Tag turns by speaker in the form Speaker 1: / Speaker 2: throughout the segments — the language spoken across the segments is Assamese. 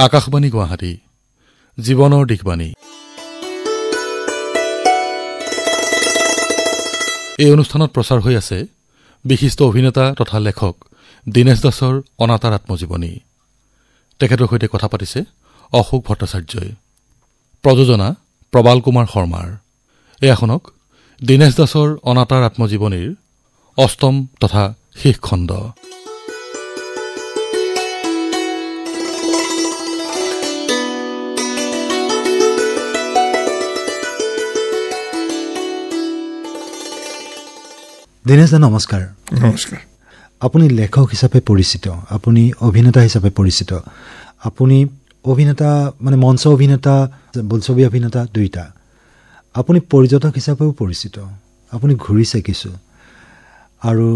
Speaker 1: আকাশবাণী গুৱাহাটী জীৱনৰ দিশবাণী। এই অনুষ্ঠানত প্ৰচাৰ হৈ আছে বিশিষ্ট অভিনেতা তথা লেখক দীনেশ দাসৰ অনাতাঁৰ আত্মজীৱনী। তেখেতৰ সৈতে কথা পাতিছে অশোক ভট্টাচাৰ্যই। প্ৰযোজনা প্ৰবাল কুমাৰ শৰ্মাৰ। এয়া শুনক দীনেশ দাসৰ অনাতাঁৰ আত্মজীৱনীৰ অষ্টম তথা শেষ খণ্ড।
Speaker 2: দীনেশ দা নমস্কাৰ।
Speaker 3: নমস্কাৰ।
Speaker 2: আপুনি লেখক হিচাপে পৰিচিত, আপুনি অভিনেতা হিচাপে পৰিচিত। আপুনি অভিনেতা মানে মঞ্চ অভিনেতা, বোলছবি অভিনেতা দুইটা। আপুনি পৰ্যটক হিচাপেও পৰিচিত, আপুনি ঘূৰিছে কিছু, আৰু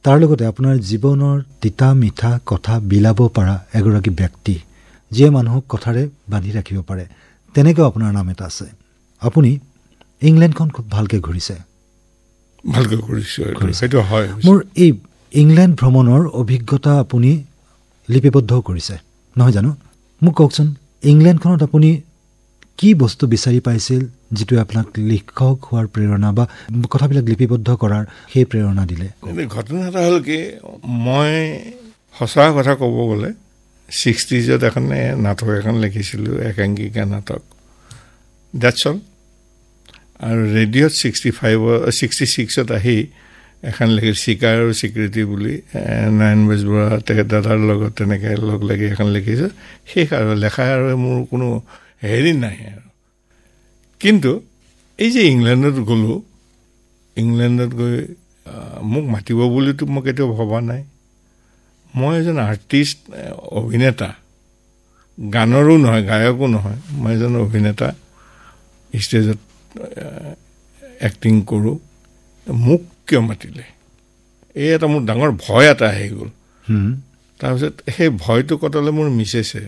Speaker 2: তাৰ লগতে আপোনাৰ জীৱনৰ তিতা মিঠা কথা বিলাব পৰা এগৰাকী ব্যক্তি, যিয়ে মানুহক কথাৰে বান্ধি ৰাখিব পাৰে, তেনেকৈ আপোনাৰ নাম এটা আছে। আপুনি ইংলেণ্ডখন খুব ভালকৈ ঘূৰিছে।
Speaker 3: ভালকৈ কৰিছোঁ, সেইটো হয়।
Speaker 2: মোৰ এই ইংলেণ্ড ভ্ৰমণৰ অভিজ্ঞতা আপুনি লিপিবদ্ধও কৰিছে নহয় জানো? মোক কওকচোন, ইংলেণ্ডখনত আপুনি কি বস্তু বিচাৰি পাইছিল যিটোৱে আপোনাক লিখক হোৱাৰ প্ৰেৰণা বা কথাবিলাক লিপিবদ্ধ কৰাৰ সেই প্ৰেৰণা দিলে?
Speaker 3: ঘটনা এটা হ'ল কি, মই সঁচা কথা ক'ব গ'লে 60s এখন নাটক এখন লিখিছিলোঁ, একাংকিকা নাটক, ডেটছ অল। আৰু ৰেডিঅ'ত 66 আহি এখন লিখিল চিকাৰ আৰু স্বীকৃতি বুলি, নাৰায়ণ বেজবৰুৱা দাদাৰ লগত তেনেকৈ লগ লাগি এখন লিখিছোঁ। শেষ আৰু লেখা আৰু মোৰ কোনো হেৰি নাই আৰু। কিন্তু এই যে ইংলেণ্ডত গ'লোঁ, ইংলেণ্ডত গৈ মোক মাতিব বুলিতো মই কেতিয়াও ভবা নাই। মই এজন আৰ্টিষ্ট, অভিনেতা, গানৰো নহয়, গায়কো নহয়, মই এজন অভিনেতা, ষ্টেজত এক্টিং কৰোঁ। মোক কিয় মাতিলে, এই এটা মোৰ ডাঙৰ ভয় এটা আহি গ'ল। তাৰপিছত সেই ভয়টো কটালে মোৰ মিছেছে,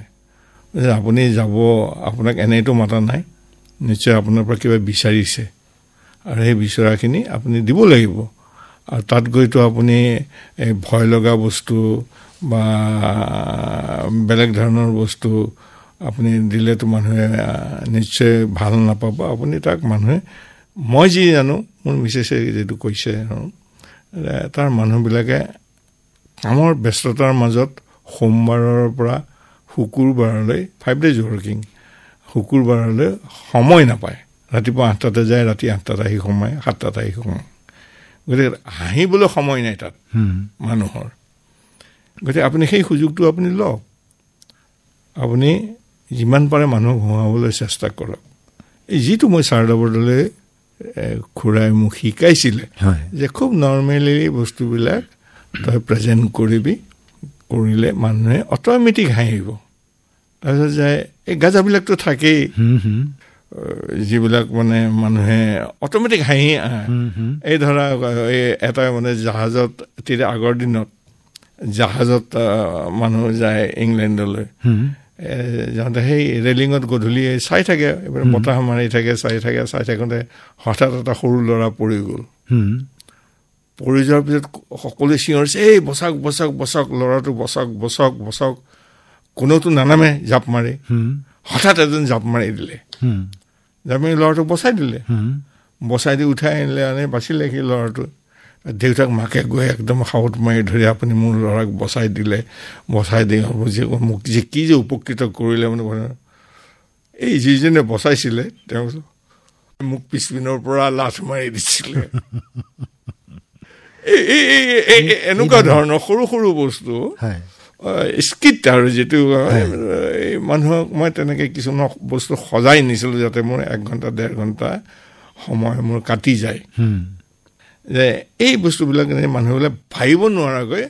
Speaker 3: আপুনি যাব, আপোনাক এনেইতো মাতা নাই, নিশ্চয় আপোনাৰ পৰা কিবা বিচাৰিছে, আৰু সেই বিচৰাখিনি আপুনি দিব লাগিব। আৰু তাত গৈতো আপুনি ভয় লগা বস্তু বা বেলেগ ধৰণৰ বস্তু আপুনি দিলেতো মানুহে নিশ্চয় ভাল নাপাব। আপুনি তাক মানুহে, মই যি জানো, মোৰ মিছেছে যিটো কৈছে, তাৰ মানুহবিলাকে কামৰ ব্যস্ততাৰ মাজত সোমবাৰৰ পৰা শুকুৰবাৰলৈ 5 days working, শুকুৰবাৰলৈ সময় নাপায়। ৰাতিপুৱা 8টাতে যায়, ৰাতি 8টাত আহি সোমায়, 7টাত আহি সোমায়। গতিকে হাঁহিবলৈ সময় নাই তাত মানুহৰ। গতিকে আপুনি সেই সুযোগটো আপুনি লওক, আপুনি যিমান পাৰে মানুহক হঁহাবলৈ চেষ্টা কৰক। এই যিটো মই শাৰদা বৰদলৈ খুৰাই মোক শিকাইছিলে যে খুব নৰ্মেলি বস্তুবিলাক তই প্ৰেজেণ্ট কৰিবি, কৰিলে মানুহে অট'মেটিক হাঁহিব। তাৰপিছত যায় এই গাজাবিলাকতো থাকেই, যিবিলাক মানে মানুহে অট'মেটিক হাঁহি আহে। এই ধৰা এই এটা মানে জাহাজত, তেতিয়া আগৰ দিনত জাহাজত মানুহ যায় ইংলেণ্ডলৈ, যাওঁতে সেই ৰেলিঙত গধূলি চাই থাকে, এইবাৰ বতাহ মাৰি থাকে, চাই থাকোঁতে হঠাৎ এটা সৰু ল'ৰা পৰি গ'ল। পৰি যোৱাৰ পিছত সকলোৱে চিঞৰিছে, এই বচাওক বচাওক বচাওক, ল'ৰাটো বচাওক বচাওক বচাওক। কোনেওতো নানামে জাপ মাৰি। হঠাৎ এজন জাপ মাৰি দিলে, জাপ মাৰি ল'ৰাটোক বচাই দিলে। বচাই দি উঠাই আনিলে, আনি বাচিলে সেই ল'ৰাটো। দেউতাক মাকে গৈ একদম সাউত মাৰি ধৰি, আপুনি মোৰ ল'ৰাক বচাই দিলে, বচাই দি মোক যে কি যে উপকৃত কৰিলে মানে। এই যিজনে বচাইছিলে তেওঁ মোক পিছপিনৰ পৰা লাথ মাৰি দিছিলে। এনেকুৱা ধৰণৰ সৰু সৰু বস্তু স্কিট আৰু যিটো এই মানুহক মই তেনেকৈ কিছুমান বস্তু সজাই নিছিলোঁ, যাতে মোৰ 1 ঘণ্টা 1.5 ঘণ্টা সময় মোৰ কাটি যায়। যে এই বস্তুবিলাক মানুহবিলাক ভাবিব নোৱাৰাকৈ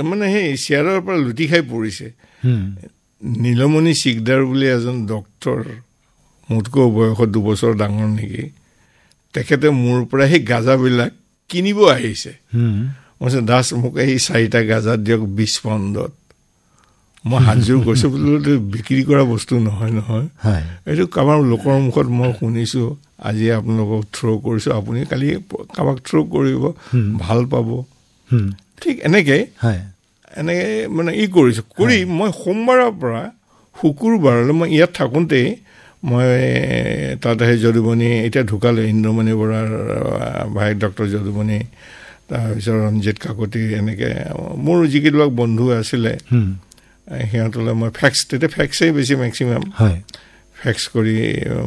Speaker 3: মানে সেই চেয়াৰৰ পৰা লুটি খাই পৰিছে। নীলমণি চিকদাৰ বুলি এজন ডক্তৰ, মোতকৈ বয়সত 2 বছৰ ডাঙৰ নেকি, তেখেতে মোৰ পৰা সেই গাজাবিলাক কিনিব আহিছে। মই কৈছোঁ, দাস মোক এই 4টা গাজা দিয়ক 20 পাউণ্ডত। মই হাতযোৰ কৈছোঁ, বোলো বিক্ৰী কৰা বস্তু নহয় নহয়, এইটো কাৰোবাৰ লোকৰ মুখত মই শুনিছোঁ, আজি আপোনালোকক থ্ৰ' কৰিছোঁ, আপুনি কালি কাৰোবাক থ্ৰ' কৰিব, ভাল পাব। ঠিক এনেকৈ মানে কৰিছোঁ। কৰি মই সোমবাৰৰ পৰা শুকুৰবাৰলৈ মই ইয়াত থাকোঁতেই মই তাত সেই যদুমণি এতিয়া ঢুকালে ইন্দ্ৰমণি বৰাৰ ভায়েক ডক্টৰ যদুমণি, তাৰপিছত ৰঞ্জিত কাকতি, এনেকৈ মোৰ যিকেইবিলাক বন্ধু আছিলে সিহঁতলৈ মই তেতিয়া ফেক্সেই বেছি মেক্সিমাম ফেক্স কৰি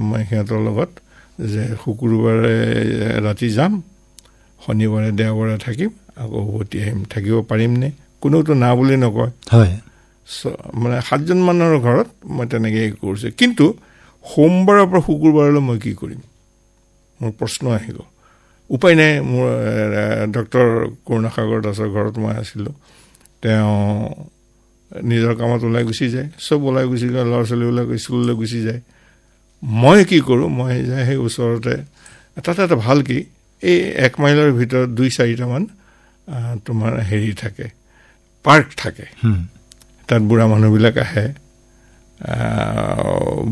Speaker 3: মই সিহঁতৰ লগত যে শুকুৰবাৰে ৰাতি যাম, শনিবাৰে দেওবাৰে থাকিম, আকৌ উভতি আহিম, থাকিব পাৰিমনে, কোনেওতো না বুলি নকয়। মানে 7জন মানুহৰ ঘৰত মই তেনেকৈ কৰিছোঁ। কিন্তু সোমবাৰৰ পৰা শুকুৰবাৰলৈ মই কি কৰিম, মোৰ প্ৰশ্ন আহি গ'ল। উপায় নাই, মোৰ ডক্টৰ কৰুণাসাগৰ দাসৰ ঘৰত মই আছিলোঁ। তেওঁ নিজৰ কামত ওলাই গুচি যায়, চব ওলাই গুচি যায়, ল'ৰা ছোৱালীবিলাক স্কুললৈ গুচি যায়। মই কি কৰোঁ, মই যায় সেই ওচৰতে তাতে এটা ভাল কি এই 1 মাইলৰ ভিতৰত 2-4টামান তোমাৰ হেৰি থাকে, পাৰ্ক থাকে। তাত বুঢ়া মানুহবিলাক আহে,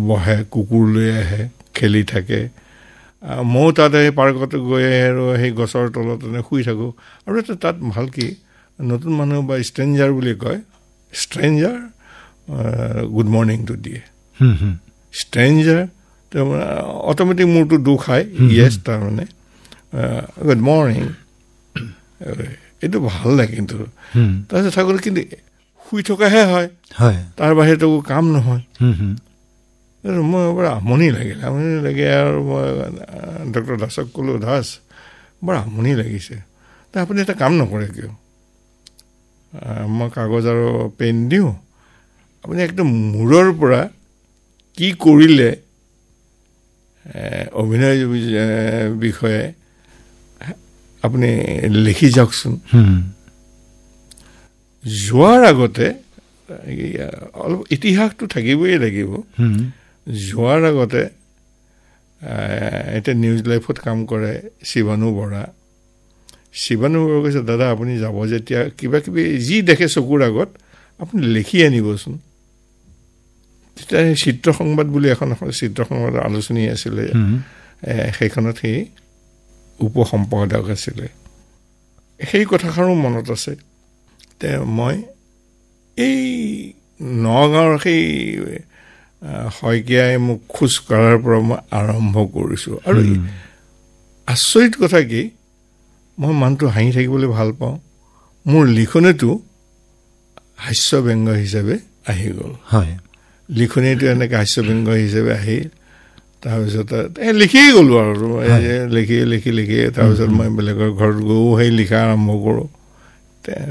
Speaker 3: বহে, কুকুৰ লৈ আহে, খেলি থাকে। ময়ো তাত সেই পাৰ্কত গৈ আৰু সেই গছৰ তলত শুই থাকোঁ। আৰু এটা তাত ভাল কি নতুন মানুহ বা ষ্ট্ৰেঞ্জাৰ বুলি কয়, ষ্ট্ৰেঞ্জাৰ গুড মৰ্ণিংটো দিয়ে। ষ্ট্ৰেঞ্জাৰ অট'মেটিক মূৰটো দুখ খায়, য়েছ তাৰমানে গুড মৰ্ণিং, এইটো ভাল লাগে। কিন্তু তাৰপিছত থাকোঁতে কিন্তু শুই থকাহে হয়, তাৰ বাহিৰত একো কাম নহয়। মই বৰ আমনি লাগিলে আৰু মই ডক্টৰ দাসক ক'লোঁ, দাস বৰ আমনি লাগিছে, আপুনি এটা কাম নকৰে কিয়, মই কাগজ আৰু পেন দিওঁ, আপুনি একদম মূৰৰ পৰা কি কৰিলে অভিনয় বিষয়ে আপুনি লিখি যাওকচোন। যোৱাৰ আগতে অলপ ইতিহাসটো থাকিবই লাগিব। যোৱাৰ আগতে এতিয়া নিউজ লাইফত কাম কৰে শিৱানু বৰা কৈছে, দাদা আপুনি যাব যেতিয়া কিবা কিবি যি দেখে চকুৰ আগত আপুনি লিখি আনিবচোন। তেতিয়া চিত্ৰ সংবাদ বুলি এখন চিত্ৰ সংবাদৰ আলোচনী আছিলে, সেইখনত সেই উপসম্পাদক আছিলে। সেই কথাষাৰো মনত আছে। মই এই নগাঁৱৰ সেই শইকীয়াই মোক খোজ কঢ়াৰ পৰা মই আৰম্ভ কৰিছোঁ। আৰু আচৰিত কথা কি, মই মানুহটো হাঁহি থাকিবলৈ ভাল পাওঁ, মোৰ লিখনিটো হাস্যব্যংগ হিচাপে আহি গ'ল। লিখনিটো এনেকৈ হাস্যব্যংগ হিচাপে আহি তাৰপিছত লিখিয়ে গ'লোঁ আৰু লিখি তাৰপিছত মই বেলেগৰ ঘৰত গৈও সেই লিখা আৰম্ভ কৰোঁ।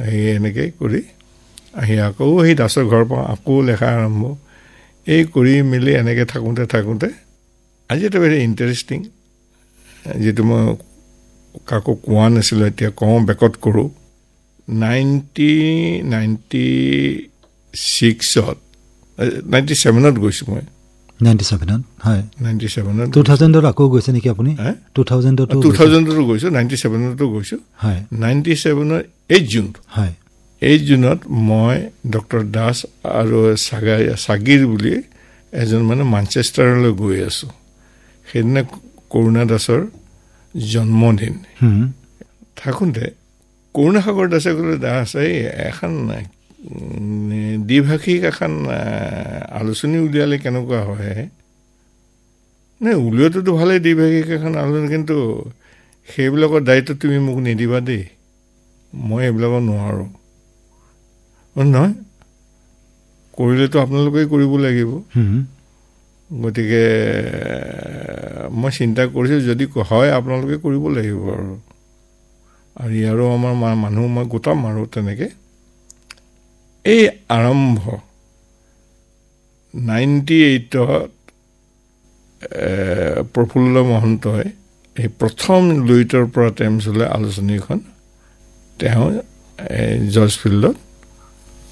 Speaker 3: সেই এনেকৈ কৰি আহি আকৌ সেই দাসৰ ঘৰৰ পৰা আকৌ লেখা আৰম্ভ, এই কৰি মেলি এনেকৈ থাকোঁতে আজি এটা ভেৰি ইণ্টাৰেষ্টিং, যিটো মই কাকো কোৱা নাছিলোঁ, এতিয়া কওঁ, বেকত কৰোঁ। 97ত গৈছোঁ মই।
Speaker 2: 97ত 2000ত আকৌ গৈছে নেকি আপুনি? 2000তো
Speaker 3: গৈছোঁ, 97তো গৈছোঁ। 97ৰ 8 জুনত মই ডক্টৰ দাস আৰু সাগিৰ বুলি এজন মানে মানচেষ্টাৰলৈ গৈ আছোঁ। সেইদিনা কৰুণা দাসৰ জন্মদিন। থাকোঁতে কৰুণাসাগৰ দাসে ক'লে, দাস এই এখন দ্বিভাষিক এখন আলোচনী উলিয়ালে কেনেকুৱা হয়? উলিওৱাটোতো ভালেই, দ্বিভাষিক এখন আলোচনী, কিন্তু সেইবিলাকৰ দায়িত্ব তুমি মোক নিদিবা দেই, মই এইবিলাকৰ নোৱাৰোঁ। নহয়, কৰিলেতো আপোনালোকেই কৰিব লাগিব। গতিকে মই চিন্তা কৰিছোঁ, যদি হয় আপোনালোকে কৰিব লাগিব আৰু ইয়াৰো আমাৰ মানুহ মই গোটাম আৰু তেনেকৈ এই আৰম্ভ 98ত প্ৰফুল্ল মহন্তই এই প্ৰথম লুইতৰ পৰা টেমছলৈ আলোচনীখন তেওঁ জৰ্জ ফিল্ডত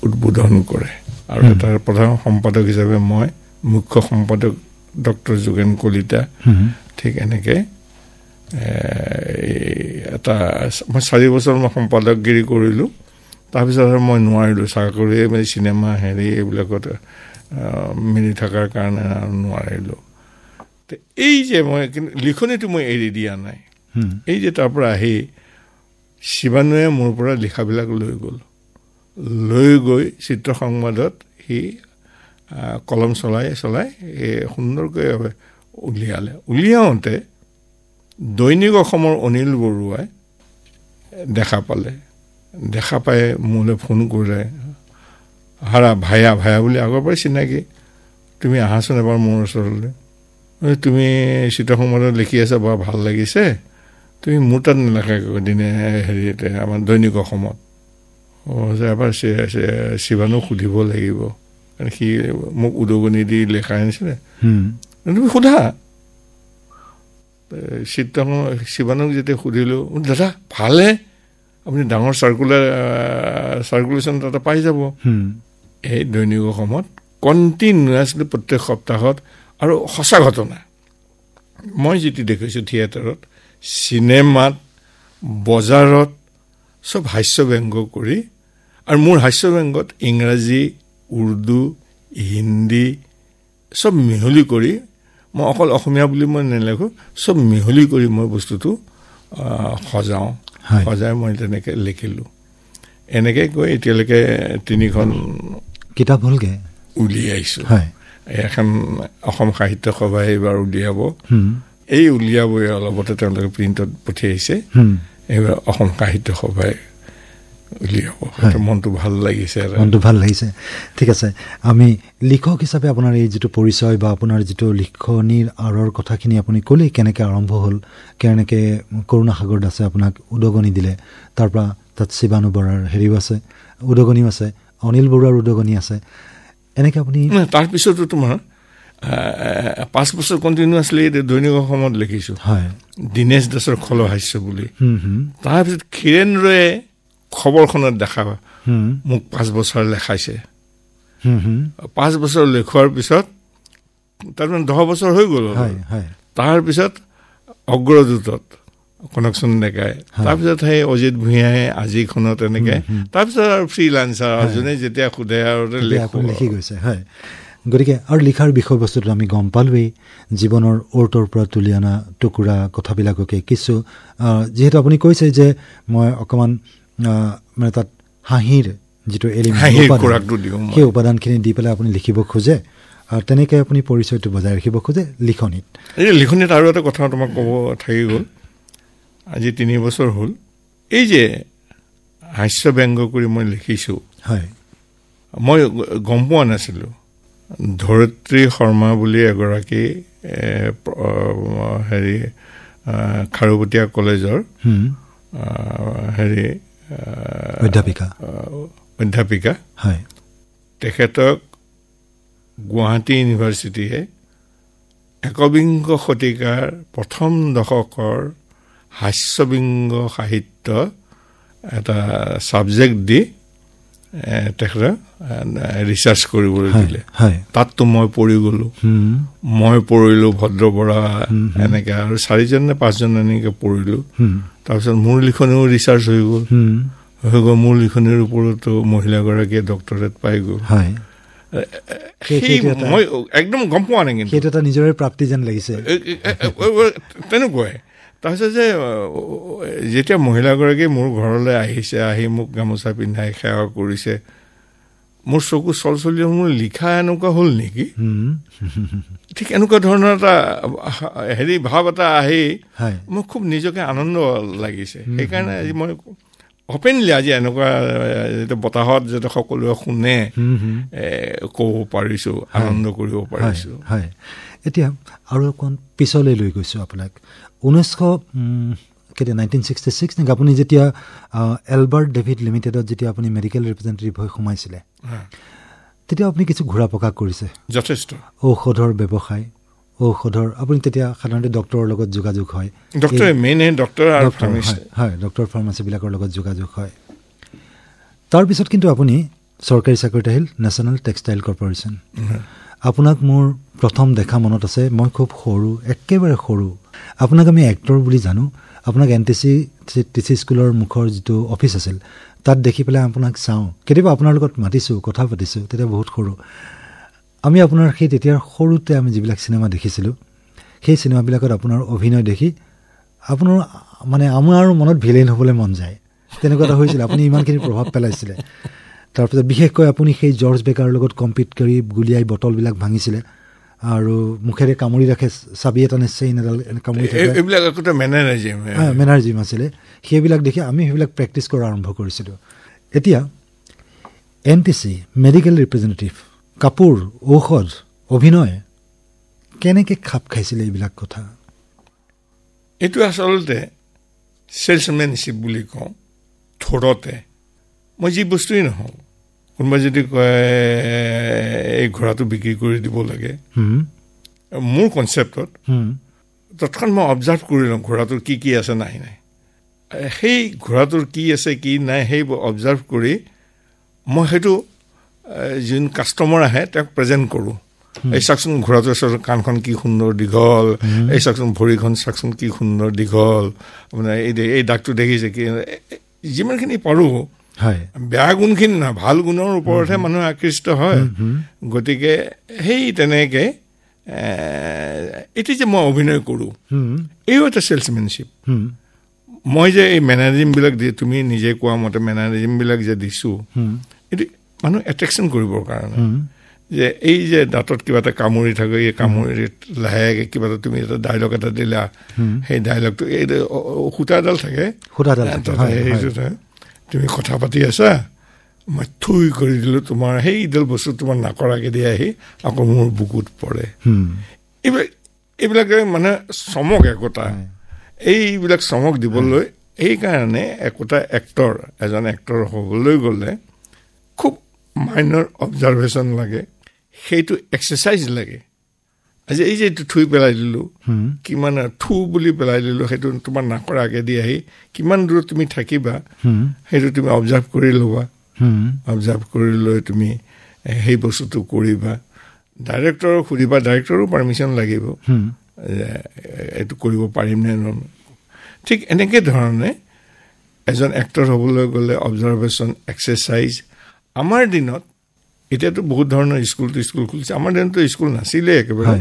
Speaker 3: উদ্বোধন কৰে। আৰু তাৰ প্ৰধান সম্পাদক হিচাপে মই, মুখ্য সম্পাদক ডক্টৰ যোগেন কলিতা, ঠিক এনেকৈ মই 4 বছৰ মই সম্পাদকগিৰি কৰিলোঁ। তাৰপিছত আৰু মই নোৱাৰিলোঁ, চাকৰি মানে চিনেমা এইবিলাকত মিলি থকাৰ কাৰণে আৰু নোৱাৰিলোঁ। এই যে মই কিন্তু লিখনিটো মই এৰি দিয়া নাই। এই যে তাৰ পৰা আহি শিৱানুৱে মোৰ পৰা লিখাবিলাক লৈ গৈ চিত্ৰ সংবাদত সি কলম চলাই সুন্দৰকৈ উলিয়ালে। উলিয়াওঁতে দৈনিক অসমৰ অনিল বৰুৱাই দেখা পালে। দেখা পাই মোলৈ ফোন কৰিলে, ভায়া বুলি আগৰ পৰাই চিনাকি, তুমি আহাচোন এবাৰ মোৰ ওচৰলৈ, তুমি চিত্ৰ-সংবাদত লিখি আছা, বৰ ভাল লাগিছে, তুমি মোৰ তাত নালাগে দিনে হেৰিতে আমাৰ দৈনিক অসমত। এবাৰ শিৱানক সুধিব লাগিব, সি মোক উদগনি দি লেখাই আনিছিলে, তুমি সোধা। শিৱানক যেতিয়া সুধিলোঁ, দাদা ভালে, আপুনি ডাঙৰ চাৰ্কুলেশ্যন তাতে পাই যাব। এই দৈনিক অসমত কণ্টিনিউৱাছলি প্ৰত্যেক সপ্তাহত, আৰু সঁচা ঘটনা মই যিটো দেখিছোঁ থিয়েটাৰত, চিনেমাত, বজাৰত চব হাস্য ব্যংগ কৰি, আৰু মোৰ হাস্য ব্যংগত ইংৰাজী, উৰ্দু, হিন্দী চব মিহলি কৰি, মই অকল অসমীয়া বুলি মই নেলেখোঁ, চব মিহলি কৰি মই বস্তুটো সজাই মই তেনেকৈ লিখিলোঁ। এনেকৈ গৈ এতিয়ালৈকে 3খন
Speaker 2: কিতাপ হ'লগৈ
Speaker 3: উলিয়াইছোঁ। এখন অসম সাহিত্য সভাই এইবাৰ উলিয়াব, এই উলিয়াবই অলপতে তেওঁলোকে প্ৰিণ্টত পঠিয়াইছে, এইবাৰ অসম সাহিত্য সভাই উলিয়াব। মনটো ভাল লাগিছে।
Speaker 2: ঠিক আছে, আমি লিখক হিচাপে আপোনাৰ এই যিটো পৰিচয় বা আপোনাৰ যিটো লিখনিৰ আঁৰৰ কথাখিনি আপুনি ক'লেই, কেনেকৈ আৰম্ভ হ'ল, কেনেকৈ কৰুণা সাগৰ দাসে আপোনাক উদগনি দিলে, তাৰপৰা তাত শিৱানু বৰাৰ হেৰিও আছে, উদগনিও আছে, অনিল বৰুৱাৰ উদগনি আছে, এনেকৈ আপুনি
Speaker 3: তাৰপিছতো তোমাৰ 5 বছৰ কণ্টিনিউৱাছলি দৈনিক অসমত লিখিছোঁ, দীনেশ দাসৰ খলহাস্য বুলি। তাৰপিছত ক্ষীৰেন্দ্ৰই খবৰখনত দেখা মোক 5 বছৰ লেখাইছে। 5 বছৰ লেখোৱাৰ পিছত তাৰমানে 10 বছৰ হৈ গ'ল। তাৰপিছত অগ্ৰদূতত কনকচন ডেকাই, তাৰপিছত সেই অজিত ভূঞাই আজিখনত, এনেকৈ তাৰপিছত আৰু ফ্ৰীলান্সাৰ যোনে যেতিয়া সোধে আৰু
Speaker 2: লিখি গৈছে। গতিকে আৰু লিখাৰ বিষয়বস্তুটো আমি গম পালোৱেই, জীৱনৰ অ'ৰটোৰ পৰা তুলি অনা টুকুৰা কথাবিলাককে কিছু, যিহেতু আপুনি কৈছে যে মই অকণমান মানে তাত হাঁহিৰ যিটো সেই উপাদানখিনি দি পেলাই আপুনি লিখিব খোজে, আৰু তেনেকৈ আপুনি পৰিচয়টো বজাই ৰাখিব খোজে লিখনিত।
Speaker 3: এই লিখনিত আৰু এটা কথা তোমাক ক'ব থাকি গ'ল, আজি 3 বছৰ হ'ল এই যে হাস্য ব্যংগ কৰি মই লিখিছোঁ, মই গম পোৱা নাছিলোঁ। ধৰিত্ৰী শৰ্মা বুলি এগৰাকী খাৰুপতীয়া কলেজৰ অধ্যাপিকা, তেখেতক গুৱাহাটী ইউনিভাৰ্চিটিয়ে একবিংশ শতিকাৰ প্ৰথম দশকৰ হাস্যবৃংগ সাহিত্য এটা ছাবজেক্ট দি তেখেতক ৰিচাৰ্চ কৰিবলৈ দিলে। তাততো মই পঢ়ি গ'লোঁ, মই পঢ়িলোঁ, ভদ্ৰ বৰা এনেকৈ আৰু 4জন নে 5জন এনেকৈ পঢ়িলোঁ। তাৰপিছত মোৰ লিখনিও ৰিচাৰ্চ হৈ গ'ল। মোৰ লিখনিৰ ওপৰতো মহিলাগৰাকীয়ে ডক্টৰেট পাই গ'ল। মই একদম গম পোৱা নাই, কিন্তু
Speaker 2: সেইটো এটা নিজৰে প্ৰাপ্তি যেন লাগিছে
Speaker 3: তেনেকুৱাই। তাৰপিছত যে যেতিয়া মহিলাগৰাকী মোৰ ঘৰলৈ আহিছে, আহি মোক গামোচা পিন্ধাই সেৱা কৰিছে, মোৰ চকু চলচলীয়া, মোৰ লিখা এনেকুৱা হ'ল নেকি, ঠিক এনেকুৱা ধৰণৰ এটা ভাৱ এটা আহি মোক খুব নিজকে আনন্দ লাগিছে। সেইকাৰণে আজি মই অপেনলি আজি এনেকুৱা বতাহত যাতে সকলোৱে শুনে ক'ব পাৰিছোঁ, আনন্দ কৰিব পাৰিছোঁ।
Speaker 2: এতিয়া আৰু অকণ পিছলৈ লৈ গৈছোঁ আপোনাক। 1966 নেকি আপুনি যেতিয়া এলবাৰ্ট ডেভিড লিমিটেডত যেতিয়া আপুনি মেডিকেল ৰিপ্ৰেজেণ্টেটিভ হৈ সোমাইছিলে, তেতিয়া আপুনি কিছু ঘূৰা পকা কৰিছে,
Speaker 3: যথেষ্ট
Speaker 2: ঔষধৰ ব্যৱসায়, আপুনি তেতিয়া সাধাৰণতে ডক্টৰৰ লগত যোগাযোগ হয়, ডক্টৰ ফাৰ্মাচীবিলাকৰ লগত যোগাযোগ হয়। তাৰপিছত কিন্তু আপুনি চৰকাৰী চাকৰিত আহিল, নেশ্যনেল টেক্সটাইল কৰ্পৰেশ্যন। আপোনাক মোৰ প্ৰথম দেখা মনত আছে, মই খুব সৰু, একেবাৰে সৰু, আপোনাক আমি এক্টৰ বুলি জানো, আপোনাক NTC স্কুলৰ মুখৰ যিটো অফিচ আছিল তাত দেখি পেলাই আপোনাক চাওঁ, কেতিয়াবা আপোনাৰ লগত মাতিছোঁ, কথা পাতিছোঁ, তেতিয়া বহুত সৰু। আমি আপোনাৰ সেই তেতিয়াৰ সৰুতে আমি যিবিলাক চিনেমা দেখিছিলোঁ, সেই চিনেমাবিলাকত আপোনাৰ অভিনয় দেখি আপোনাৰ মানে আমাৰ মনত ভিলেইন হ'বলৈ মন যায়, তেনেকুৱা এটা হৈছিলে। আপুনি ইমানখিনি প্ৰভাৱ পেলাইছিলে। তাৰপিছত বিশেষকৈ আপুনি সেই জৰ্জ বেকাৰৰ লগত কম্পিট কৰি গুলিয়াই বটলবিলাক ভাঙিছিলে আৰু মুখেৰে কামুৰি ৰাখে, চাবি এটা নিশ্চয় এডাল কামুৰি থাকে,
Speaker 3: এইবিলাক একোটা
Speaker 2: মেনাৰজিম আছিলে। সেইবিলাক দেখি আমি সেইবিলাক প্ৰেক্টিচ কৰা আৰম্ভ কৰিছিলোঁ। এতিয়া NTC, মেডিকেল ৰিপ্ৰেজেণ্টেটিভ, কাপোৰ, ঔষধ, অভিনয় কেনেকৈ খাপ খাইছিলে এইবিলাক কথা?
Speaker 3: এইটো আচলতে ছেলছমেনশ্বিপ বুলি কওঁ। থোৰতে মই যি বস্তুৱেই নহওঁ, কোনোবাই যদি কয় এই ঘোঁৰাটো বিক্ৰী কৰি দিব লাগে, মোৰ কনচেপ্টত তৎক্ষণ মই অবজাৰ্ভ কৰি লওঁ ঘোঁৰাটোৰ কি কি আছে নাই। সেই ঘোঁৰাটোৰ কি আছে কি নাই সেই অবজাৰ্ভ কৰি মই সেইটো যোন কাষ্টমাৰ আহে তেওঁক প্ৰেজেণ্ট কৰোঁ। এই চাওকচোন ঘোঁৰাটোৰ কাণখন কি সুন্দৰ দীঘল, এই চাওকচোন ভৰিখন চাওকচোন কি সুন্দৰ দীঘল, মানে এই দাগটো দেখিছে কি, যিমানখিনি পাৰোঁ। বেয়া গুণখিনি নহয়, ভাল গুণৰ ওপৰতহে মানুহ আকৃষ্ট হয়। গতিকে সেই তেনেকৈ এতিয়া যে মই অভিনয় কৰোঁ, এইও এটা ছেলছমেনশ্বিপ। মই যে এই মেনাৰিজিমবিলাক তুমি নিজে কোৱা মতে মেনাৰিজিমবিলাক যে দিছোঁ, এইটো মানুহ এট্ৰেকশ্যন কৰিবৰ কাৰণে, যে এই যে দাঁতত কিবা এটা কামুৰি থাকে, এই কামুৰি লাহেকৈ কিবা এটা তুমি এটা ডাইলগ এটা দিলা, সেই ডাইলগটো এই সূতা এডাল থাকে, সেইটো তুমি কথা পাতি আছা, মই থুই কৰি দিলোঁ, তোমাৰ সেইডাল বস্তু তোমাৰ নাকৰ আগেদি আহি আকৌ মোৰ বুকুত পৰে। এইবিলাক মানে চমক একোটা, এইবিলাক চমক দিবলৈ এইকাৰণে একোটা এজন এক্টৰ হ'বলৈ গ'লে খুব মাইনৰ অবজাৰভেশ্যন লাগে, সেইটো এক্সাৰচাইজ লাগে। আজি এই যে এইটো থুই পেলাই দিলোঁ, কিমান থু বুলি পেলাই দিলোঁ, সেইটো তোমাৰ নাকৰ আগেদি আহি কিমান দূৰত তুমি থাকিবা সেইটো তুমি অবজাৰ্ভ কৰি ল'বা। অবজাৰ্ভ কৰি লৈ তুমি সেই বস্তুটো কৰিবা। ডাইৰেক্টৰক সুধিবা, ডাইৰেক্টৰো পাৰ্মিশ্যন লাগিব এইটো কৰিব পাৰিম নে নহয়। ঠিক এনেকৈ ধৰণে এজন এক্টৰ হ'বলৈ গ'লে অবজাৰভেশ্যন, এক্সাৰচাইজ। আমাৰ দিনত এতিয়াতো বহুত ধৰণৰ স্কুল খুলিছে, আমাৰ দিনতো স্কুল নাছিলে একেবাৰে।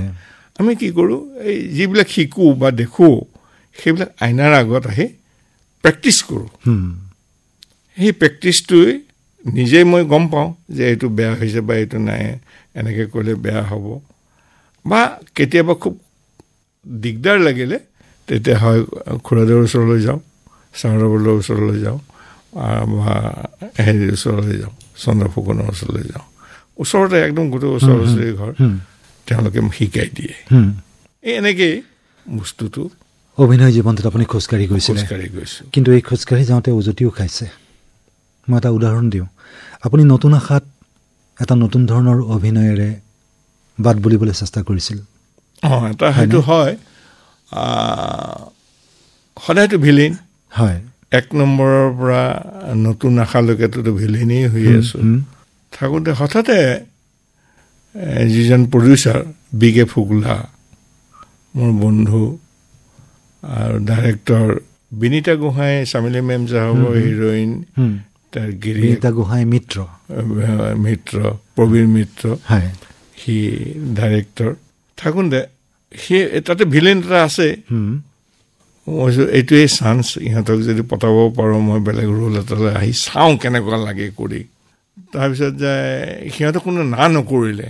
Speaker 3: আমি কি কৰোঁ, এই যিবিলাক শিকোঁ বা দেখোঁ সেইবিলাক আইনাৰ আগত আহি প্ৰেক্টিচ কৰোঁ। সেই প্ৰেক্টিচটোৱে নিজেই মই গম পাওঁ যে এইটো বেয়া হৈছে বা এইটো নাই, এনেকৈ কৰিলে বেয়া হ'ব। বা কেতিয়াবা খুব দিগদাৰ লাগিলে তেতিয়া হয় খুৰাদেউৰ ওচৰলৈ যাওঁ, চাংৰাবলৰ ওচৰলৈ যাওঁ, বা হেৰিৰ ওচৰলৈ যাওঁ, চন্দ্ৰ ফুকনৰ ওচৰলৈ যাওঁ। ওচৰতে একদম গোটেই ওচৰ ওচৰি ঘৰ, তেওঁলোকে শিকাই দিয়ে। এই এনেকেই বস্তুটো
Speaker 2: অভিনয় জীৱনটোত আপুনি খোজকাঢ়ি গৈছোঁ, কিন্তু এই খোজকাঢ়ি যাওঁতে উজতিও খাইছে। মই এটা উদাহৰণ দিওঁ। আপুনি নতুন আশাত এটা নতুন ধৰণৰ অভিনয়েৰে বাট বুলিবলৈ চেষ্টা কৰিছিল।
Speaker 3: এটা সেইটো হয়, সদায়তো ভিলেইন
Speaker 2: হয়।
Speaker 3: 1 নম্বৰৰ পৰা নতুন আশালৈকেতো ভিলেইনেই হৈ আছোঁ। থাকোঁতে হঠাতে যিজন প্ৰডিউচাৰ BK ফুকলা, মোৰ বন্ধু, আৰু ডাইৰেক্টৰ বিনীতা গোহাঁই, চামিলি মেম চাহাবৰ হিৰইন, তাৰ
Speaker 2: বিনীতা গোহাঁই মিত্ৰ,
Speaker 3: প্ৰবীৰ মিত্ৰ, সি ডাইৰেক্টৰ। থাকোঁতে সি তাতে ভিলেইন এটা আছে। মই এইটোৱেই চান্স, ইহঁতক যদি পতাব পাৰোঁ মই বেলেগ ৰোল এটালৈ আহি চাওঁ কেনেকুৱা লাগে কৰি। তাৰপিছত যায় সিহঁতে কোনো না নকৰিলে।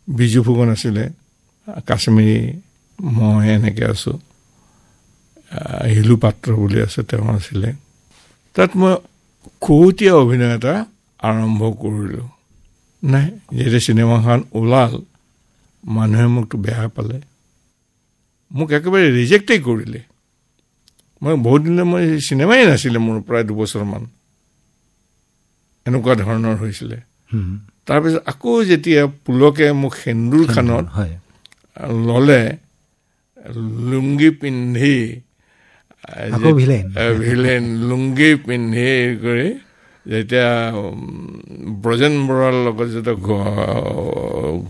Speaker 3: বিজু ফুকন আছিলে, কাশ্মীৰী, মই এনেকৈ আছোঁ, হিলু পাত্ৰ বুলি আছে তেওঁ আছিলে। তাত মই খুহুতীয়া অভিনয় এটা আৰম্ভ কৰিলোঁ। নাই, যেতিয়া চিনেমাখন ওলাল মানুহে মোকতো বেয়া পালে, মোক একেবাৰে ৰিজেক্টেই কৰিলে। মই বহুত দিনলৈ মই চিনেমাই নাছিলে মোৰ, প্ৰায় 2 বছৰমান এনেকুৱা ধৰণৰ হৈছিলে। তাৰপিছত আকৌ যেতিয়া পুলকে মোক সেন্দুৰ খানত ল'লে, লুংগি পিন্ধি, ভিলেইন লুংগি পিন্ধি কৰি যেতিয়া ব্ৰজেন বৰুৱাৰ লগত যেতিয়া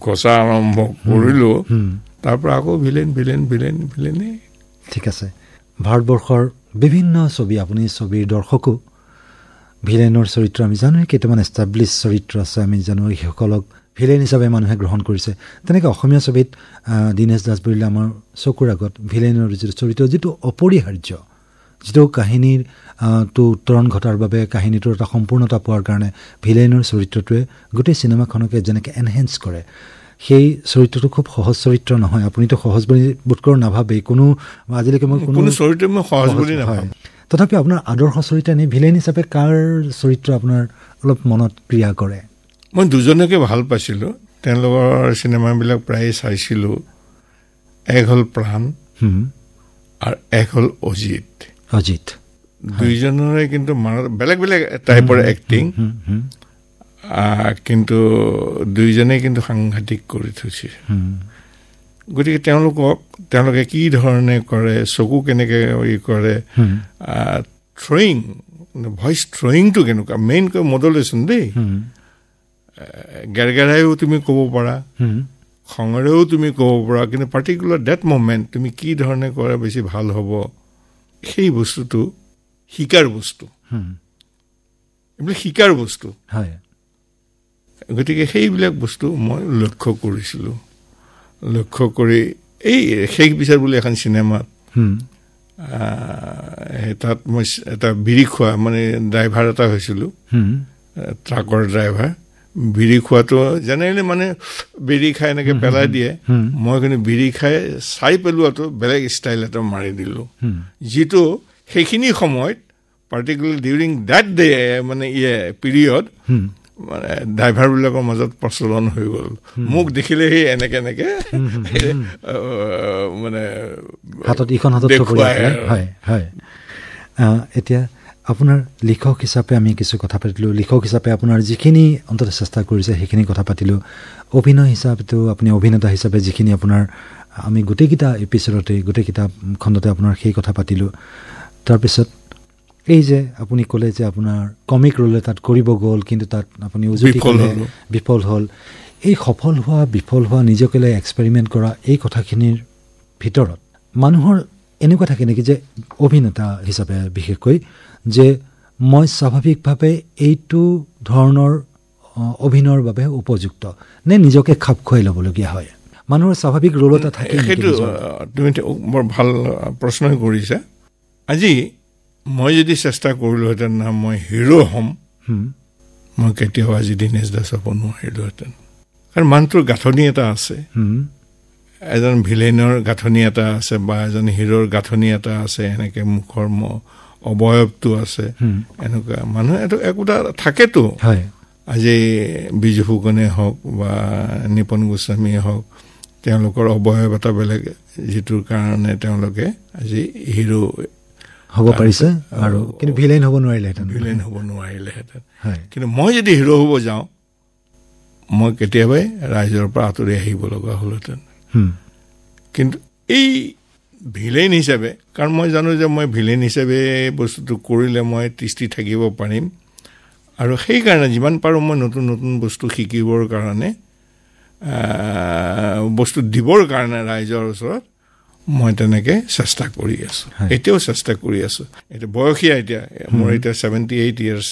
Speaker 3: ঘচা আৰম্ভ কৰিলোঁ, তাৰ পৰা আকৌ ভিলেইনেই।
Speaker 2: ঠিক আছে। ভাৰতবৰ্ষৰ বিভিন্ন ছবি, আপুনি ছবিৰ দৰ্শকো ভিলেইনৰ চৰিত্ৰ আমি জানো, কেইটামান এষ্টাব্লিছ চৰিত্ৰ আছে আমি জানো, সেইসকলক ভিলেইন হিচাপে মানুহে গ্ৰহণ কৰিছে। তেনেকৈ অসমীয়া ছবিত দীনেশ দাস বৰুৱাই আমাৰ চকুৰ আগত ভিলেইনৰ যিটো চৰিত্ৰ, যিটো অপৰিহাৰ্য, যিটো কাহিনীৰ তো উত্তৰণ ঘটাৰ বাবে কাহিনীটোৰ এটা সম্পূৰ্ণতা পোৱাৰ কাৰণে ভিলেইনৰ চৰিত্ৰটোৱে গোটেই চিনেমাখনকে যেনেকৈ এনহেঞ্চ কৰে, সেই চৰিত্ৰটো খুব সহজ চৰিত্ৰ নহয়। আপুনিতো সহজ বুলি বোধকৰো নাভাবেই, কোনো আজিলৈকে মই কোনো
Speaker 3: চৰিত্ৰ মই সহজ বুলি নাভাবোঁ।
Speaker 2: তথাপি আপোনাৰ আদৰ্শ চৰিত্ৰ এনে ভিলেইন হিচাপে কাৰ চৰিত্ৰ আপোনাৰ অলপ মনত ক্ৰিয়া কৰে?
Speaker 3: মই দুজনকে ভাল পাইছিলোঁ, তেওঁলোকৰ চিনেমাবিলাক প্ৰায় চাইছিলোঁ। এক হ'ল প্ৰাণ আৰু এক হ'ল অজিত। দুইজনৰে কিন্তু বেলেগ বেলেগ টাইপৰ এক্টিং, কিন্তু দুইজনে কিন্তু সাংঘাতিক কৰি থৈছে। গতিকে তেওঁলোকে কি ধৰণে কৰে, চকু কেনেকৈ কৰে, থ্ৰয়িং, ভইচ থ্ৰয়িংটো কেনেকুৱা, মেইনকৈ মডুলেশ্যন দেই। গেৰগেৰাইও তুমি ক'ব পাৰা, খঙেৰেও তুমি ক'ব পাৰা, কিন্তু পাৰ্টিকুলাৰ ডেট মমেণ্ট তুমি কি ধৰণে কৰে বেছি ভাল হ'ব, সেই বস্তুটো শিকাৰ বস্তু, এইবিলাক শিকাৰ বস্তু। গতিকে সেইবিলাক বস্তু মই লক্ষ্য কৰিছিলোঁ। লক্ষ্য কৰি এই শেষ বিচাৰ বুলি এখন চিনেমাত, তাত মই এটা বিৰি খোৱা মানে ড্ৰাইভাৰ এটা হৈছিলোঁ, ট্ৰাকৰ ড্ৰাইভাৰ। বিৰি খোৱাটো জেনেৰেলি মানে বিৰি খাই এনেকৈ পেলাই দিয়ে, মই কিন্তু বিৰি খাই চাই পেলোৱাটো বেলেগ ষ্টাইল এটা মাৰি দিলোঁ, যিটো সেইখিনি সময়ত পাৰ্টিকুলাৰ ডিউৰিং ডেট ডে মানে পিৰিয়ড মানে ড্ৰাইভাৰবিলাকৰ মাজত প্ৰচলন হৈ গ'ল। মোক দেখিলে সেই এনেকে মানে
Speaker 2: এতিয়া আপোনাৰ লিখক হিচাপে আমি কিছু কথা পাতিলোঁ। লিখক হিচাপে আপোনাৰ যিখিনি অন্ততঃ চেষ্টা কৰিছে সেইখিনি কথা পাতিলোঁ। অভিনয় হিচাপেতো আপুনি অভিনেতা হিচাপে যিখিনি আপোনাৰ আমি গোটেইকেইটা এপিছডতে গোটেইকেইটা খণ্ডতে আপোনাৰ সেই কথা পাতিলোঁ। তাৰপিছত এই যে আপুনি ক'লে যে আপোনাৰ কমিক ৰোল তাত কৰিব গ'ল, কিন্তু তাত আপুনি বিফল হ'ল। এই সফল হোৱা বিফল হোৱা নিজকে লৈ এক্সপেৰিমেণ্ট কৰা এই কথাখিনিৰ ভিতৰত মানুহৰ এনেকুৱা থাকে নেকি যে অভিনেতা হিচাপে বিশেষকৈ যে মই স্বাভাৱিকভাৱে এইটো ধৰণৰ অভিনয়ৰ বাবে উপযুক্ত, নে নিজকে খাপ খুৱাই ল'বলগীয়া হয়? মানুহৰ স্বাভাৱিক ৰোল এটা থাকে।
Speaker 3: সেইটো তুমি বৰ ভাল প্ৰশ্নই কৰিছা। আজি মই যদি চেষ্টা কৰিলোহেঁতেন না মই হিৰো হ'ম, মই কেতিয়াও আজি দীনেশ দাস হ'ব নোৱাৰিলোহেঁতেন। কাৰণ মানুহটোৰ গাঁথনি এটা আছে, এজন ভিলেইনৰ গাঁথনি এটা আছে বা এজন হিৰোৰ গাঁথনি এটা আছে, এনেকে মুখৰ অৱয়ৱটো আছে, এনেকুৱা মানুহ এইটো একোটা থাকেতো। আজি বিজু ফুকনে হওক বা নিপন গোস্বামীয়ে হওক, তেওঁলোকৰ অৱয়ৱ এটা বেলেগ, যিটোৰ কাৰণে তেওঁলোকে আজি হিৰো
Speaker 2: হ'ব পাৰিছে আৰু কিন্তু ভিলেইন হ'ব নোৱাৰিলেহেঁতেন।
Speaker 3: কিন্তু মই যদি হিৰো হ'ব যাওঁ, মই কেতিয়াবাই ৰাইজৰ পৰা আঁতৰি আহিব লগা হ'লহেঁতেন। কিন্তু এই ভিলেইন হিচাপে, কাৰণ মই জানো যে মই ভিলেইন হিচাপে বস্তুটো কৰিলে মই তিষ্ঠি থাকিব পাৰিম, আৰু সেইকাৰণে যিমান পাৰোঁ মই নতুন নতুন বস্তু শিকিবৰ কাৰণে, বস্তু দিবৰ কাৰণে ৰাইজৰ ওচৰত মই তেনেকৈ চেষ্টা কৰি আছোঁ। এতিয়াও চেষ্টা কৰি আছোঁ। এতিয়া বয়সীয়া, এতিয়া মোৰ এতিয়া 78 years।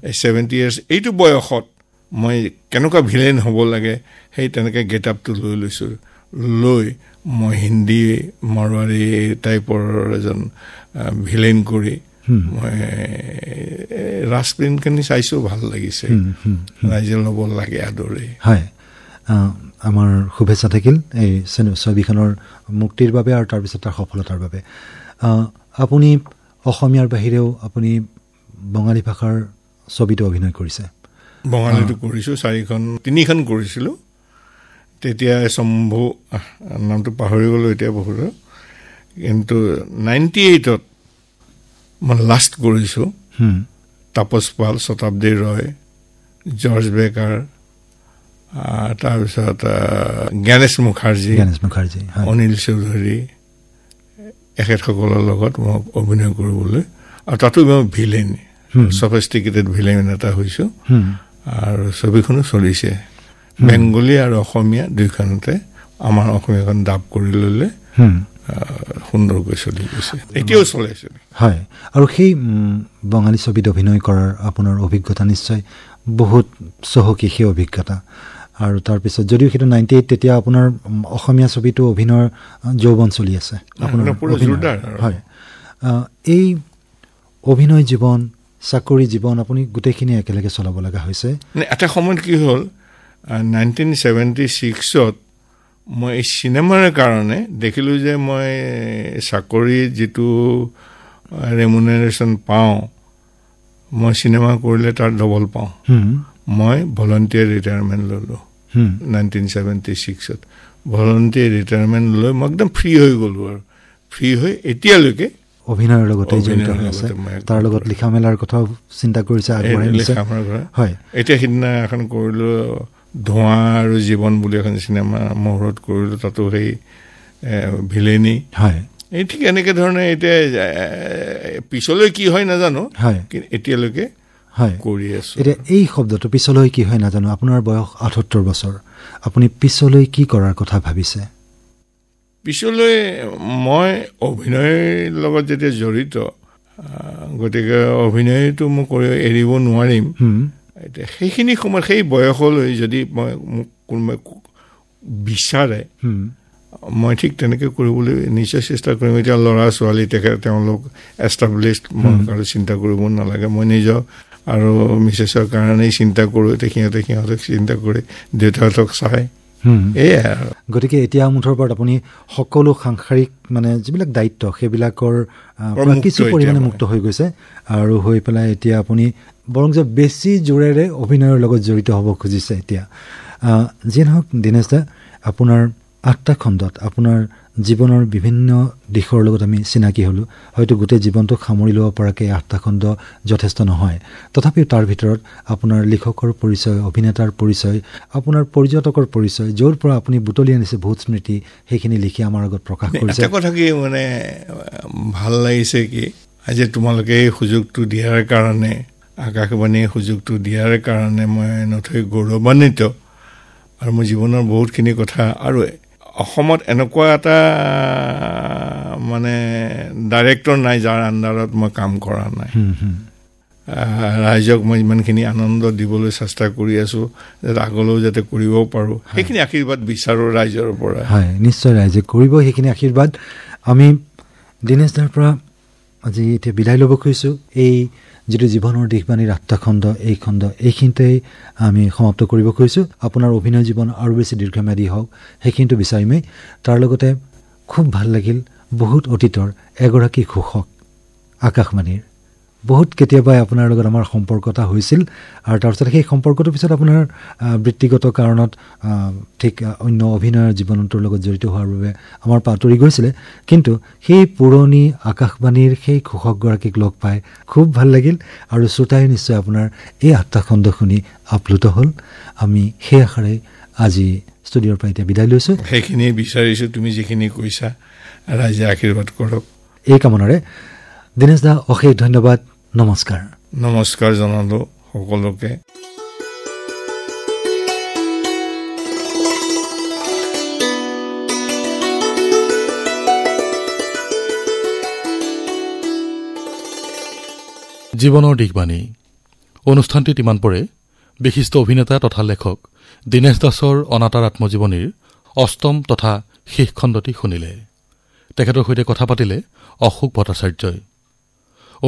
Speaker 3: এই 70 years এইটো বয়সত মই কেনেকুৱা ভিলেইন হ'ব লাগে সেই তেনেকৈ গেট আপটো লৈ লৈছোঁ। লৈ মই হিন্দী মাৰোৱাৰী টাইপৰ এজন ভিলেইন কৰি মই ৰাজপ্ৰিনখিনি চাইছোঁ, ভাল লাগিছে, ৰাইজে ল'ব লাগে আদৰে।
Speaker 2: হয়, আমাৰ শুভেচ্ছা থাকিল এই ছবিখনৰ মুক্তিৰ বাবে আৰু তাৰপিছত তাৰ সফলতাৰ বাবে। আপুনি অসমীয়াৰ বাহিৰেও আপুনি বঙালী ভাষাৰ ছবিটো অভিনয় কৰিছে?
Speaker 3: বঙালীটো কৰিছোঁ, 3খন কৰিছিলোঁ। তেতিয়া শম্ভু নামটো পাহৰি গ'লোঁ এতিয়া বহুত, কিন্তু 98ত মই লাষ্ট কৰিছোঁ। তাপস পাল, শতাব্দী ৰয়, জৰ্জ বেকাৰ, তাৰপিছত গণেশ মুখাৰ্জী, অনিল চৌধুৰী, এখেতসকলৰ লগত মই অভিনয় কৰিবলৈ, আৰু তাতো মই ভিলেইন, ছফিষ্টিকেটেড ভিলেইন এটা হৈছোঁ। আৰু ছবিখনো চলিছে, বেংগলী আৰু অসমীয়া দুইখনতে। আমাৰ অসমীয়াখন ডাব কৰি ল'লে সুন্দৰকৈ চলি গৈছে, এতিয়াও চলাইছে।
Speaker 2: হয়, আৰু সেই বঙালী ছবিত অভিনয় কৰাৰ আপোনাৰ অভিজ্ঞতা নিশ্চয় বহুত চহকী, সেই অভিজ্ঞতা। আৰু তাৰপিছত যদিও সেইটো 98, তেতিয়া আপোনাৰ অসমীয়া ছবিটো অভিনয়ৰ যৌৱন চলি আছে আপোনাৰ। হয়, এই অভিনয় জীৱন চাকৰি জীৱন আপুনি গোটেইখিনি একেলগে চলাব লগা হৈছে
Speaker 3: এটা সময়ত কি হ'ল 1976ত মই এই চিনেমাৰ কাৰণে দেখিলোঁ যে মই চাকৰি যিটো ৰেমুনাৰেশ্যন পাওঁ মই চিনেমা কৰিলে তাৰ ডবল পাওঁ মই ভলণ্টিয়াৰ ৰিটায়াৰমেণ্ট ল'লোঁ 1976ত ভলণ্টিয়াৰ ৰিটায়াৰমেণ্ট লৈ মই একদম ফ্ৰী হৈ গ'লোঁ আৰু ফ্ৰী হৈ এতিয়ালৈকে
Speaker 2: অভিনয়ৰ লগতে জড়িত হৈ আছে তাৰ লগত লিখা মেলাৰ কথাও চিন্তা কৰিছে আগবঢ়াই নিছে হয়
Speaker 3: এতিয়া সিদিনা এখন কৰিলোঁ ধোঁৱা আৰু জীৱন বুলি এখন চিনেমা মুহূৰ্ত কৰিলোঁ তাতো সেই ভিলেনী
Speaker 2: হয়
Speaker 3: এই ঠিক এনেকৈ ধৰণে এতিয়া পিছলৈ কি হয় নাজানো কিন্তু এতিয়ালৈকে কৰি আছোঁ
Speaker 2: এতিয়া এই শব্দটো পিছলৈ কি হয় নাজানো আপোনাৰ বয়স ৭৮ বছৰ আপুনি পিছলৈ কি কৰাৰ কথা ভাবিছে
Speaker 3: পিছলৈ মই অভিনয়ৰ লগত যেতিয়া জড়িত গতিকে অভিনয়টো মই কৰি এৰিব নোৱাৰিম এতিয়া সেইখিনি সময়ত সেই বয়সলৈ যদি মই মোক কোনোবাই বিচাৰে মই ঠিক তেনেকৈ কৰিবলৈ নিশ্চয় চেষ্টা কৰিম এতিয়া ল'ৰা ছোৱালী তেওঁলোক এষ্টাব্লিছড মই আৰু চিন্তা কৰিব নালাগে মই নিজৰ আৰু মিছেছৰ কাৰণেই চিন্তা কৰোঁ এতিয়া সিহঁতক চিন্তা কৰি দেউতাহঁতক চাই
Speaker 2: গতিকে এতিয়া মুঠৰ ওপৰত আপুনি সকলো সাংসাৰিক মানে যিবিলাক দায়িত্ব সেইবিলাকৰ কিছু পৰিমাণে মুক্ত হৈ গৈছে আৰু হৈ পেলাই এতিয়া আপুনি বৰং যে বেছি জোৰেৰে অভিনয়ৰ লগত জড়িত হ'ব খুজিছে এতিয়া যিয়ে নহওক দীনেশ দা আপোনাৰ ৮টা খণ্ডত আপোনাৰ জীৱনৰ বিভিন্ন দিশৰ লগত আমি চিনাকি হ'লোঁ হয়তো গোটেই জীৱনটোক সামৰি ল'ব পৰাকৈ ৮টা খণ্ড যথেষ্ট নহয় তথাপিও তাৰ ভিতৰত আপোনাৰ লিখকৰ পৰিচয় অভিনেতাৰ পৰিচয় আপোনাৰ পৰ্যটকৰ পৰিচয় য'ৰ পৰা আপুনি বুটলি আনিছে বহুত স্মৃতি সেইখিনি লিখি আমাৰ আগত প্ৰকাশ কৰিছে
Speaker 3: এটা কথা কি মানে ভাল লাগিছে কি আজি তোমালোকে এই সুযোগটো দিয়াৰ কাৰণে আকাশবাণীয়ে সুযোগটো দিয়াৰ কাৰণে মই নথৈ গৌৰৱান্বিত আৰু মোৰ জীৱনৰ বহুতখিনি কথা আৰু অসমত এনেকুৱা এটা মানে ডাইৰেক্টৰ নাই যাৰ আণ্ডাৰত মই কাম কৰা নাই ৰাইজক মই ইমানখিনি আনন্দ দিবলৈ চেষ্টা কৰি আছোঁ যাতে আগলৈও যাতে কৰিব পাৰোঁ সেইখিনি আশীৰ্বাদ বিচাৰোঁ ৰাইজৰ পৰা
Speaker 2: হয় নিশ্চয় ৰাইজে কৰিব সেইখিনি আশীৰ্বাদ আমি দীনেশ দাৰ পৰা আজি এতিয়া বিদায় ল'ব খুজিছোঁ এই যিটো জীৱনৰ দিশবাণীৰ ৮টা খণ্ড এইখিনিতেই আমি সমাপ্ত কৰিব খুজিছোঁ আপোনাৰ অভিনয় জীৱন আৰু বেছি দীৰ্ঘম্যাদী হওক সেইখিনিতো বিচাৰিমেই তাৰ লগতে খুব ভাল লাগিল বহুত অতীতৰ এগৰাকী ঘোষক আকাশবাণীৰ বহুত কেতিয়াবাই আপোনাৰ লগত আমাৰ সম্পৰ্ক এটা হৈছিল আৰু তাৰপিছত সেই সম্পৰ্কটোৰ পিছত আপোনাৰ বৃত্তিগত কাৰণত ঠিক অন্য অভিনয়ৰ জীৱনটোৰ লগত জড়িত হোৱাৰ বাবে আমাৰ পাতৰি গৈছিলে কিন্তু সেই পুৰণি আকাশবাণীৰ সেই ঘোষকগৰাকীক লগ পাই খুব ভাল লাগিল আৰু শ্ৰোতাই নিশ্চয় আপোনাৰ এই ৮টা খণ্ড শুনি আপ্লুত হ'ল আমি সেই আশাৰে আজি ষ্টুডিঅ'ৰ পৰা এতিয়া বিদায় লৈছোঁ
Speaker 3: সেইখিনি বিচাৰিছোঁ তুমি যিখিনি কৈছা ৰাইজে আশীৰ্বাদ কৰক
Speaker 2: এই কামনাৰে দীনেশ দা অশেষ ধন্যবাদ নমস্কাৰ
Speaker 3: জনালোঁ সকলোকে
Speaker 1: জীৱনৰ দিশবাণী অনুষ্ঠানটিত ইমান পৰে বিশিষ্ট অভিনেতা তথা লেখক দীনেশ দাসৰ অনাতাঁৰ আত্মজীৱনীৰ ৮ম তথা শেষ খণ্ডটি শুনিলে তেখেতৰ সৈতে কথা পাতিলে অশোক ভট্টাচাৰ্যই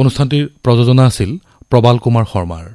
Speaker 1: অনুষ্ঠানটিৰ প্ৰযোজনা আছিল প্ৰবাল কুমাৰ শৰ্মাৰ